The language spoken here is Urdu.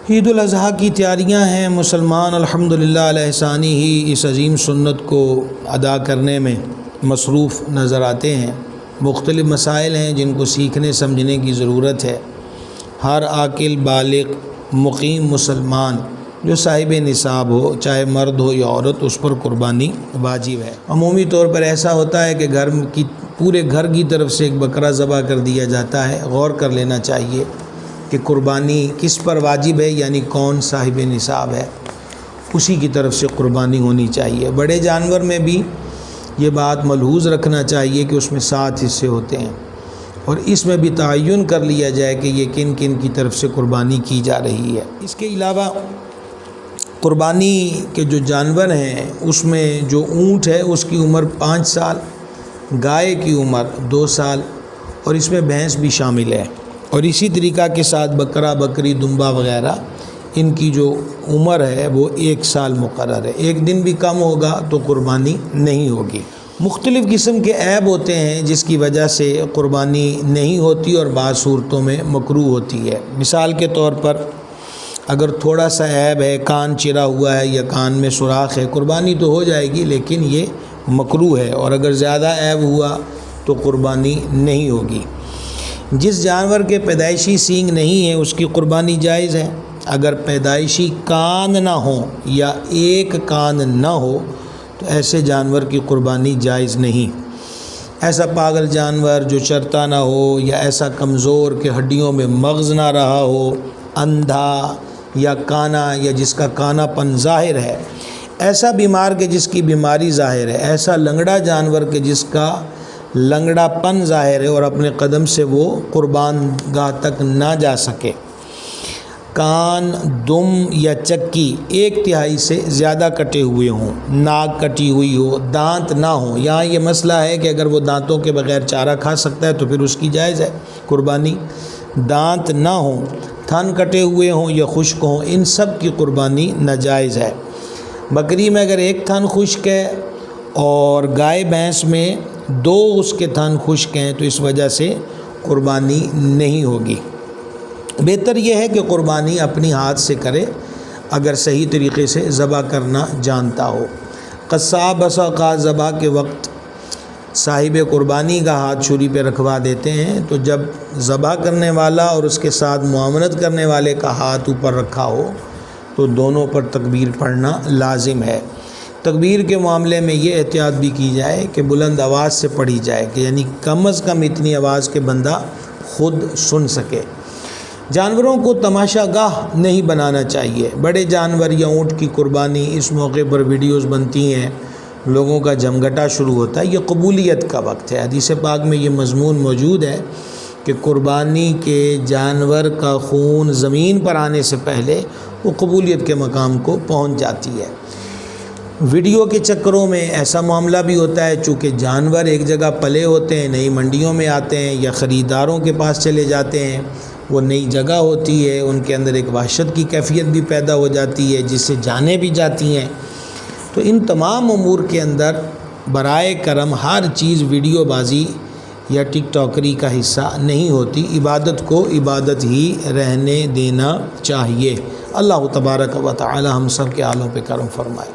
عید الاضحیٰ کی تیاریاں ہیں۔ مسلمان الحمدللہ علیہ ثانی ہی اس عظیم سنت کو ادا کرنے میں مصروف نظر آتے ہیں۔ مختلف مسائل ہیں جن کو سیکھنے سمجھنے کی ضرورت ہے۔ ہر عاقل بالغ مقیم مسلمان جو صاحب نصاب ہو، چاہے مرد ہو یا عورت، اس پر قربانی واجب ہے۔ عمومی طور پر ایسا ہوتا ہے کہ پورے گھر کی طرف سے ایک بکرا ذبح کر دیا جاتا ہے۔ غور کر لینا چاہیے کہ قربانی کس پر واجب ہے، یعنی کون صاحب نصاب ہے، اسی کی طرف سے قربانی ہونی چاہیے۔ بڑے جانور میں بھی یہ بات ملحوظ رکھنا چاہیے کہ اس میں 7 حصے ہوتے ہیں، اور اس میں بھی تعین کر لیا جائے کہ یہ کن کن کی طرف سے قربانی کی جا رہی ہے۔ اس کے علاوہ قربانی کے جو جانور ہیں اس میں جو اونٹ ہے اس کی عمر 5 سال، گائے کی عمر 2 سال، اور اس میں بھینس بھی شامل ہے، اور اسی طریقہ کے ساتھ بکرا، بکری، دمبا وغیرہ ان کی جو عمر ہے وہ 1 سال مقرر ہے۔ ایک دن بھی کم ہوگا تو قربانی نہیں ہوگی۔ مختلف قسم کے عیب ہوتے ہیں جس کی وجہ سے قربانی نہیں ہوتی اور بعض صورتوں میں مکروہ ہوتی ہے۔ مثال کے طور پر اگر تھوڑا سا عیب ہے، کان چرا ہوا ہے یا کان میں سوراخ ہے، قربانی تو ہو جائے گی لیکن یہ مکروہ ہے، اور اگر زیادہ عیب ہوا تو قربانی نہیں ہوگی۔ جس جانور کے پیدائشی سینگ نہیں ہے اس کی قربانی جائز ہے۔ اگر پیدائشی کان نہ ہوں یا ایک کان نہ ہو تو ایسے جانور کی قربانی جائز نہیں۔ ایسا پاگل جانور جو چرتا نہ ہو، یا ایسا کمزور کہ ہڈیوں میں مغز نہ رہا ہو، اندھا یا کانا یا جس کا کانا پن ظاہر ہے، ایسا بیمار کہ جس کی بیماری ظاہر ہے، ایسا لنگڑا جانور کہ جس کا لنگڑا پن ظاہر ہے اور اپنے قدم سے وہ قربان گاہ تک نہ جا سکے، کان، دم یا چکی 1/3 سے زیادہ کٹے ہوئے ہوں، ناک کٹی ہوئی ہو، دانت نہ ہوں۔ یہاں یہ مسئلہ ہے کہ اگر وہ دانتوں کے بغیر چارہ کھا سکتا ہے تو پھر اس کی جائز ہے قربانی۔ دانت نہ ہوں، تھن کٹے ہوئے ہوں یا خشک ہوں، ان سب کی قربانی ناجائز ہے۔ بکری میں اگر 1 تھن خشک ہے اور گائے بھینس میں 2 اس کے تھن خشک ہیں تو اس وجہ سے قربانی نہیں ہوگی۔ بہتر یہ ہے کہ قربانی اپنی ہاتھ سے کرے اگر صحیح طریقے سے ذبح کرنا جانتا ہو۔ قصاب بسا اوقات ذبح کے وقت صاحب قربانی کا ہاتھ چھری پہ رکھوا دیتے ہیں، تو جب ذبح کرنے والا اور اس کے ساتھ معاونت کرنے والے کا ہاتھ اوپر رکھا ہو تو دونوں پر تکبیر پڑھنا لازم ہے۔ تکبیر کے معاملے میں یہ احتیاط بھی کی جائے کہ بلند آواز سے پڑھی جائے، کہ یعنی کم از کم اتنی آواز کہ بندہ خود سن سکے۔ جانوروں کو تماشا گاہ نہیں بنانا چاہیے۔ بڑے جانور یا اونٹ کی قربانی، اس موقع پر ویڈیوز بنتی ہیں، لوگوں کا جمگٹا شروع ہوتا ہے، یہ قبولیت کا وقت ہے۔ حدیث پاک میں یہ مضمون موجود ہے کہ قربانی کے جانور کا خون زمین پر آنے سے پہلے وہ قبولیت کے مقام کو پہنچ جاتی ہے۔ ویڈیو کے چکروں میں ایسا معاملہ بھی ہوتا ہے، چونکہ جانور ایک جگہ پلے ہوتے ہیں، نئی منڈیوں میں آتے ہیں یا خریداروں کے پاس چلے جاتے ہیں، وہ نئی جگہ ہوتی ہے، ان کے اندر ایک وحشت کی کیفیت بھی پیدا ہو جاتی ہے جس سے جانیں بھی جاتی ہیں۔ تو ان تمام امور کے اندر برائے کرم ہر چیز ویڈیو بازی یا ٹک ٹاکری کا حصہ نہیں ہوتی۔ عبادت کو عبادت ہی رہنے دینا چاہیے۔ اللہ تبارک و تعالی ہم سب کے حالوں پہ کرم فرمائے۔